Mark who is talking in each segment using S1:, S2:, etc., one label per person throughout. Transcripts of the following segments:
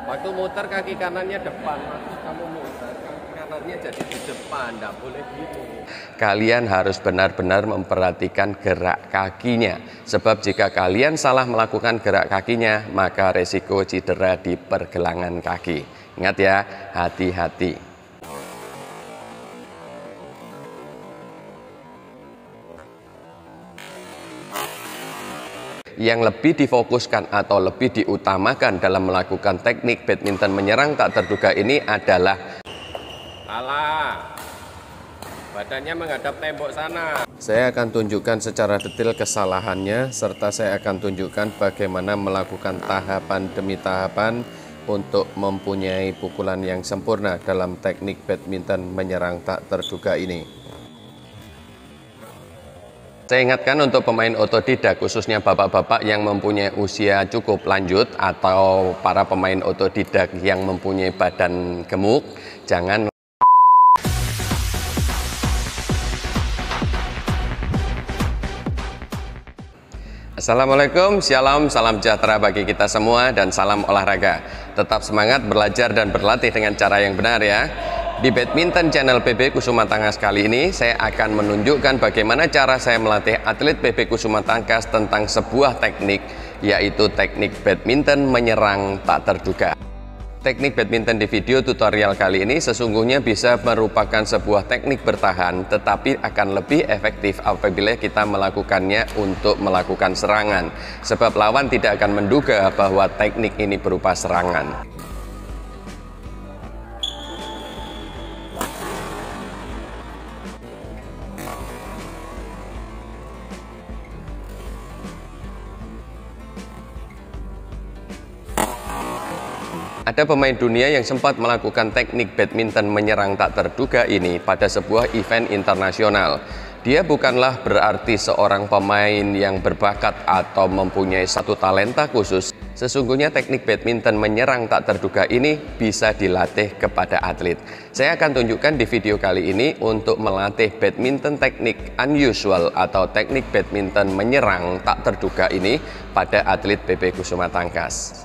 S1: Waktu muter kaki kanannya depan, waktu kamu muter kaki kanannya jadi di depan, tidak boleh gitu. Kalian harus benar-benar memperhatikan gerak kakinya. Sebab jika kalian salah melakukan gerak kakinya, maka resiko cedera di pergelangan kaki. Ingat ya, hati-hati. Yang lebih difokuskan atau lebih diutamakan dalam melakukan teknik badminton menyerang tak terduga ini adalah badannya menghadap tembok sana. Saya akan tunjukkan secara detail kesalahannya, serta saya akan tunjukkan bagaimana melakukan tahapan demi tahapan untuk mempunyai pukulan yang sempurna dalam teknik badminton menyerang tak terduga ini. Saya ingatkan untuk pemain otodidak, khususnya bapak-bapak yang mempunyai usia cukup lanjut atau para pemain otodidak yang mempunyai badan gemuk, jangan. Assalamualaikum, shalom, salam sejahtera bagi kita semua dan salam olahraga. Tetap semangat belajar dan berlatih dengan cara yang benar ya. Di Badminton Channel PB Kusuma Tangkas kali ini saya akan menunjukkan bagaimana cara saya melatih atlet PB Kusuma Tangkas tentang sebuah teknik, yaitu teknik badminton menyerang tak terduga. Teknik badminton di video tutorial kali ini sesungguhnya bisa merupakan sebuah teknik bertahan, tetapi akan lebih efektif apabila kita melakukannya untuk melakukan serangan. Sebab lawan tidak akan menduga bahwa teknik ini berupa serangan. Ada pemain dunia yang sempat melakukan teknik badminton menyerang tak terduga ini pada sebuah event internasional. Dia bukanlah berarti seorang pemain yang berbakat atau mempunyai satu talenta khusus. Sesungguhnya teknik badminton menyerang tak terduga ini bisa dilatih kepada atlet. Saya akan tunjukkan di video kali ini untuk melatih badminton teknik unusual atau teknik badminton menyerang tak terduga ini pada atlet PB Kusuma Tangkas.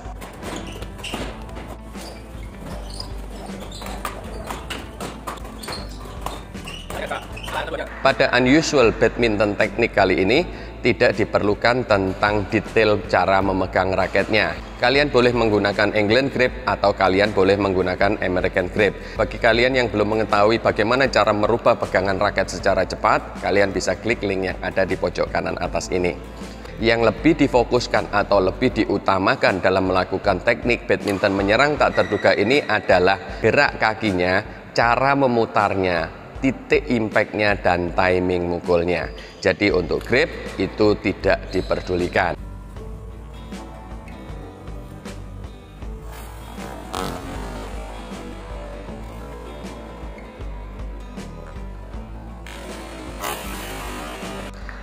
S1: Pada unusual badminton teknik kali ini tidak diperlukan tentang detail cara memegang raketnya. Kalian boleh menggunakan England grip atau kalian boleh menggunakan American grip. Bagi kalian yang belum mengetahui bagaimana cara merubah pegangan raket secara cepat, kalian bisa klik link yang ada di pojok kanan atas ini. Yang lebih difokuskan atau lebih diutamakan dalam melakukan teknik badminton menyerang tak terduga ini adalah gerak kakinya, cara memutarnya, titik impactnya dan timing mukulnya. Jadi untuk grip itu tidak diperdulikan.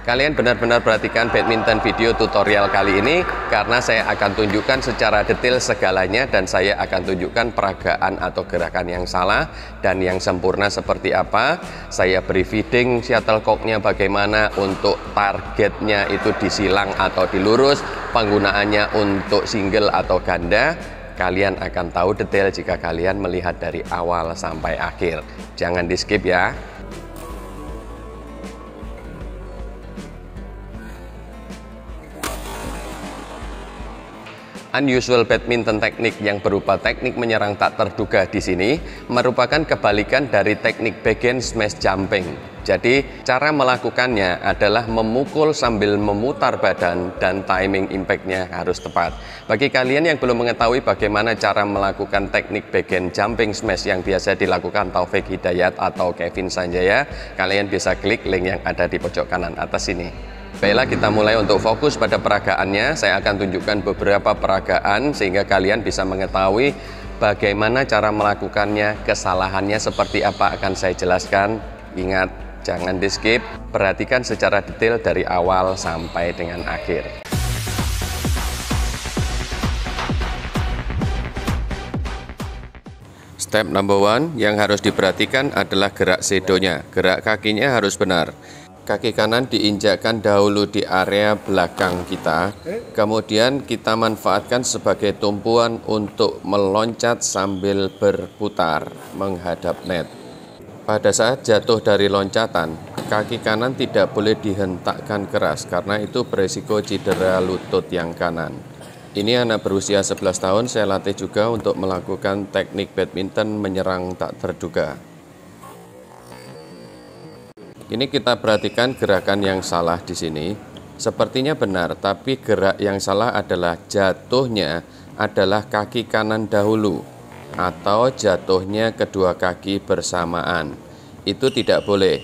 S1: Kalian benar-benar perhatikan badminton video tutorial kali ini karena saya akan tunjukkan secara detail segalanya dan saya akan tunjukkan peragaan atau gerakan yang salah dan yang sempurna seperti apa. Saya beri feeding shuttlecocknya bagaimana, untuk targetnya itu disilang atau dilurus, penggunaannya untuk single atau ganda. Kalian akan tahu detail jika kalian melihat dari awal sampai akhir. Jangan di skip ya. Unusual badminton teknik yang berupa teknik menyerang tak terduga di sini merupakan kebalikan dari teknik backhand smash jumping. Jadi cara melakukannya adalah memukul sambil memutar badan dan timing impactnya harus tepat. Bagi kalian yang belum mengetahui bagaimana cara melakukan teknik backhand jumping smash yang biasa dilakukan Taufik Hidayat atau Kevin Sanjaya, kalian bisa klik link yang ada di pojok kanan atas ini. Baiklah, kita mulai untuk fokus pada peragaannya. Saya akan tunjukkan beberapa peragaan sehingga kalian bisa mengetahui bagaimana cara melakukannya, kesalahannya seperti apa akan saya jelaskan. Ingat, jangan di skip, perhatikan secara detail dari awal sampai dengan akhir. Step number one yang harus diperhatikan adalah gerak sedonya. Gerak kakinya harus benar. Kaki kanan diinjakkan dahulu di area belakang kita, kemudian kita manfaatkan sebagai tumpuan untuk meloncat sambil berputar menghadap net. Pada saat jatuh dari loncatan, kaki kanan tidak boleh dihentakkan keras karena itu beresiko cedera lutut yang kanan. Ini anak berusia 11 tahun, saya latih juga untuk melakukan teknik badminton menyerang tak terduga. Ini kita perhatikan gerakan yang salah di sini. Sepertinya benar, tapi gerak yang salah adalah jatuhnya adalah kaki kanan dahulu atau jatuhnya kedua kaki bersamaan. Itu tidak boleh.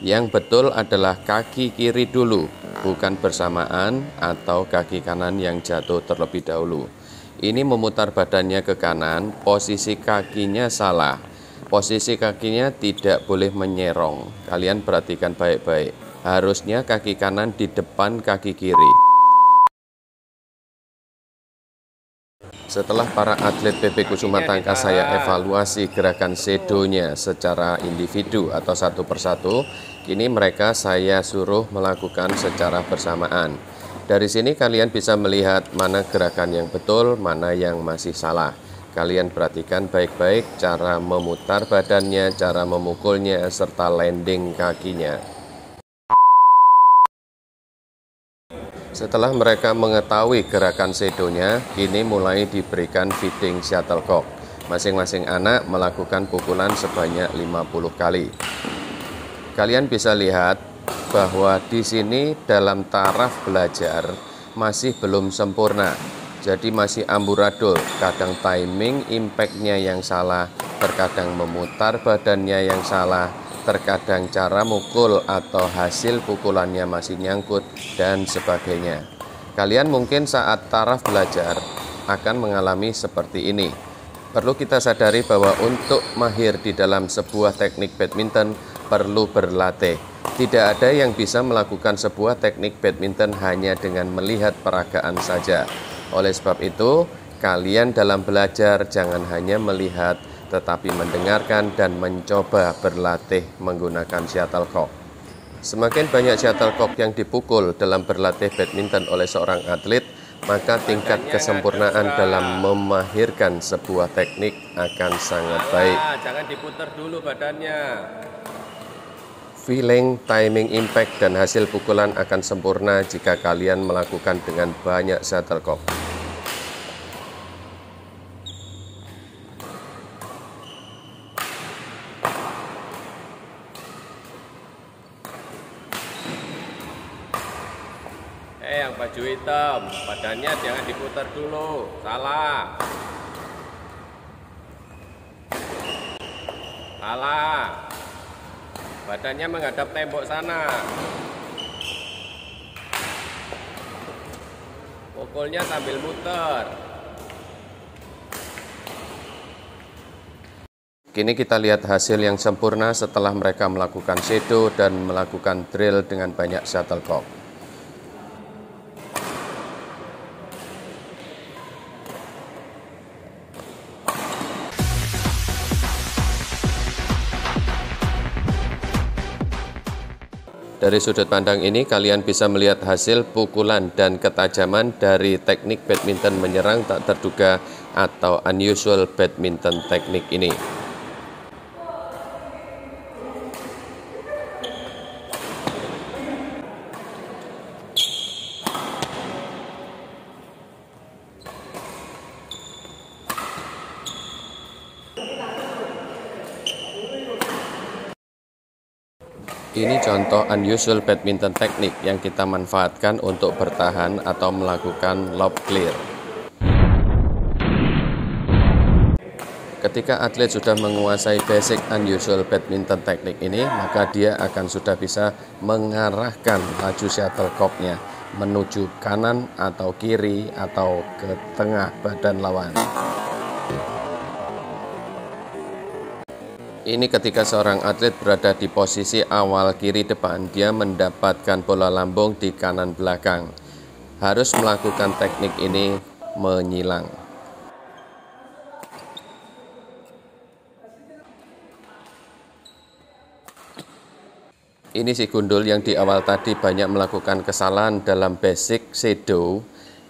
S1: Yang betul adalah kaki kiri dulu, bukan bersamaan atau kaki kanan yang jatuh terlebih dahulu. Ini memutar badannya ke kanan, posisi kakinya salah. Posisi kakinya tidak boleh menyerong. Kalian perhatikan baik-baik. Harusnya kaki kanan di depan kaki kiri. Setelah para atlet PP Kusuma Tangkas saya evaluasi gerakan sedonya secara individu atau satu persatu, kini mereka saya suruh melakukan secara bersamaan. Dari sini kalian bisa melihat mana gerakan yang betul, mana yang masih salah. Kalian perhatikan baik-baik cara memutar badannya, cara memukulnya, serta landing kakinya. Setelah mereka mengetahui gerakan sedonya, kini mulai diberikan feeding shuttlecock. Masing-masing anak melakukan pukulan sebanyak 50 kali. Kalian bisa lihat bahwa di sini dalam taraf belajar masih belum sempurna. Jadi masih amburadul, kadang timing, impact-nya yang salah, terkadang memutar badannya yang salah, terkadang cara mukul atau hasil pukulannya masih nyangkut, dan sebagainya. Kalian mungkin saat taraf belajar akan mengalami seperti ini. Perlu kita sadari bahwa untuk mahir di dalam sebuah teknik badminton perlu berlatih. Tidak ada yang bisa melakukan sebuah teknik badminton hanya dengan melihat peragaan saja. Oleh sebab itu, kalian dalam belajar jangan hanya melihat, tetapi mendengarkan dan mencoba berlatih menggunakan shuttlecock. Semakin banyak shuttlecock yang dipukul dalam berlatih badminton oleh seorang atlet, maka tingkat kesempurnaan dalam memahirkan sebuah teknik akan sangat baik.
S2: Jangan diputar dulu badannya.
S1: Feeling, timing, impact, dan hasil pukulan akan sempurna jika kalian melakukan dengan banyak shuttlecock.
S2: Yang baju hitam, badannya jangan diputar dulu, salah. Salah. Badannya menghadap tembok sana. Pukulnya sambil muter.
S1: Kini kita lihat hasil yang sempurna setelah mereka melakukan shadow dan melakukan drill dengan banyak shuttlecock. Dari sudut pandang ini, kalian bisa melihat hasil pukulan dan ketajaman dari teknik badminton menyerang tak terduga atau unusual badminton teknik ini. Ini contoh unusual badminton teknik yang kita manfaatkan untuk bertahan atau melakukan lob clear. Ketika atlet sudah menguasai basic unusual badminton teknik ini, maka dia akan sudah bisa mengarahkan laju shuttlecock-nya menuju kanan atau kiri atau ke tengah badan lawan. Ini ketika seorang atlet berada di posisi awal kiri depan, dia mendapatkan bola lambung di kanan belakang. Harus melakukan teknik ini menyilang. Ini si gundul yang di awal tadi banyak melakukan kesalahan dalam basic shadow,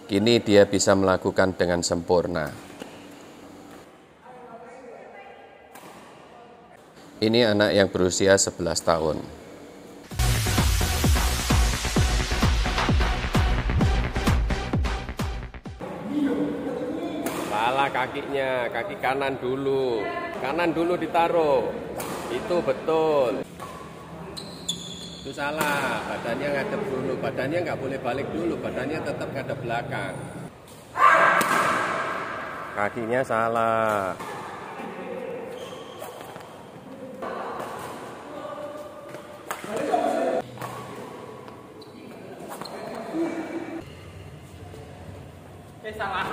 S1: kini dia bisa melakukan dengan sempurna. Ini anak yang berusia 11 tahun.
S2: Salah kakinya, kaki kanan dulu ditaruh, itu betul. Itu salah, badannya ngadep dulu, badannya nggak boleh balik dulu, badannya tetap ngadep belakang. Kakinya salah.
S3: Salah.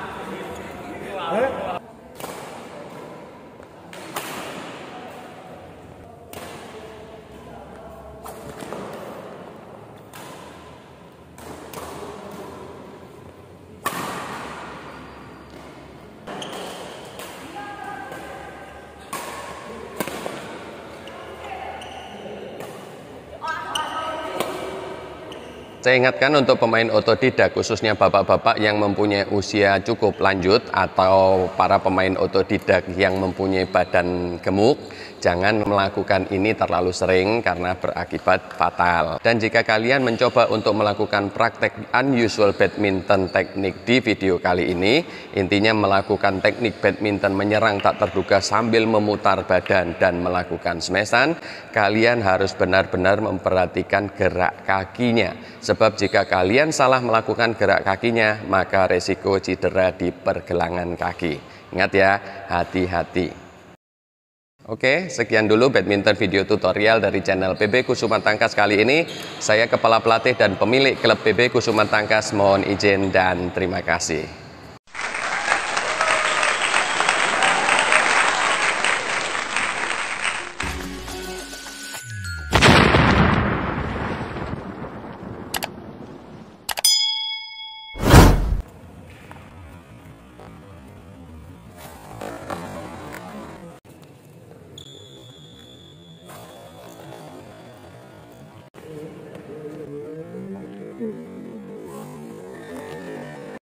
S1: Saya ingatkan untuk pemain otodidak, khususnya bapak-bapak yang mempunyai usia cukup lanjut atau para pemain otodidak yang mempunyai badan gemuk, jangan melakukan ini terlalu sering karena berakibat fatal. Dan jika kalian mencoba untuk melakukan praktek unusual badminton teknik di video kali ini, intinya melakukan teknik badminton menyerang tak terduga sambil memutar badan dan melakukan smashan, kalian harus benar-benar memperhatikan gerak kakinya. Sebab jika kalian salah melakukan gerak kakinya, maka resiko cedera di pergelangan kaki. Ingat ya, hati-hati. Oke, sekian dulu badminton video tutorial dari channel PB Kusuma Tangkas kali ini. Saya kepala pelatih dan pemilik klub PB Kusuma Tangkas, mohon izin dan terima kasih.